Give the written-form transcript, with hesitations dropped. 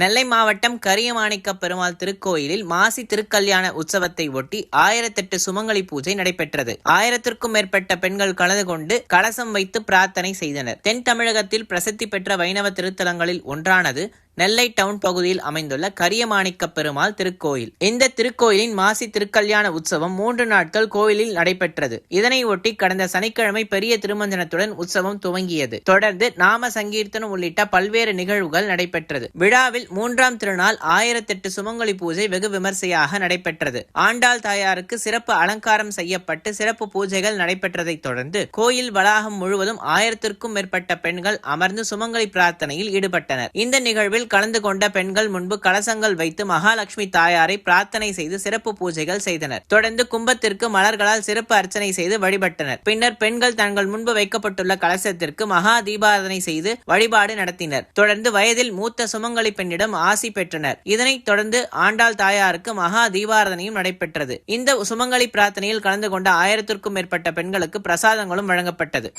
நெல்லை மாவட்டம் கரியமாணிக்க பெருமாள் திருக்கோயிலில் மாசி திருக்கல்யாண உற்சவத்தை ஒட்டி 1008 சுமங்கலி பூஜை நடைபெற்றது. 1000க்கும் மேற்பட்ட பெண்கள் கலந்து கொண்டு கலசம் வைத்து பிரார்த்தனை செய்தனர். தென் தமிழகத்தில் பிரசித்தி பெற்ற வைணவ திருத்தலங்களில் ஒன்றானது நெல்லை டவுன் பகுதியில் அமைந்துள்ள கரியமாணிக்க பெருமாள் திருக்கோயில். இந்த திருக்கோயிலின் மாசி திருக்கல்யாண உற்சவம் 3 நாட்கள் கோயிலில் நடைபெற்றது. இதனை ஒட்டி கடந்த சனிக்கிழமை பெரிய திருமஞ்சனத்துடன் உற்சவம் துவங்கியது. தொடர்ந்து நாம சங்கீர்த்தனம் உள்ளிட்ட பல்வேறு நிகழ்வுகள் நடைபெற்றது. விழாவில் 3ஆம் திருநாள் 1008 சுமங்கலி பூஜை வெகு விமர்சையாக நடைபெற்றது. ஆண்டாள் தாயாருக்கு சிறப்பு அலங்காரம் செய்யப்பட்டு சிறப்பு பூஜைகள் நடைபெற்றதை தொடர்ந்து கோயில் வளாகம் முழுவதும் 1000க்கும் மேற்பட்ட பெண்கள் அமர்ந்து சுமங்கலி பிரார்த்தனையில் ஈடுபட்டனர். இந்த நிகழ்வில் கலந்து கொண்ட பெண்கள் முன்பு கலசங்கள் வைத்து மகாலட்சுமி தாயாரை பிரார்த்தனை செய்து சிறப்பு பூஜைகள் செய்தனர். தொடர்ந்து கும்பத்திற்கு மலர்களால் சிறப்பு அர்ச்சனை செய்து வழிபட்டனர். பின்னர் பெண்கள் தங்கள் முன்பு வைக்கப்பட்டுள்ள கலசத்திற்கு மகா தீபாராதனை செய்து வழிபாடு நடத்தினர். தொடர்ந்து வயதில் மூத்த சுமங்கலி பெண்ணிடம் ஆசி பெற்றனர். இதனைத் தொடர்ந்து ஆண்டாள் தாயாருக்கு மகா தீபாராதனையும் நடைபெற்றது. இந்த சுமங்கலி பிரார்த்தனையில் கலந்து கொண்ட 1000க்கும் மேற்பட்ட பெண்களுக்கு பிரசாதங்களும் வழங்கப்பட்டது.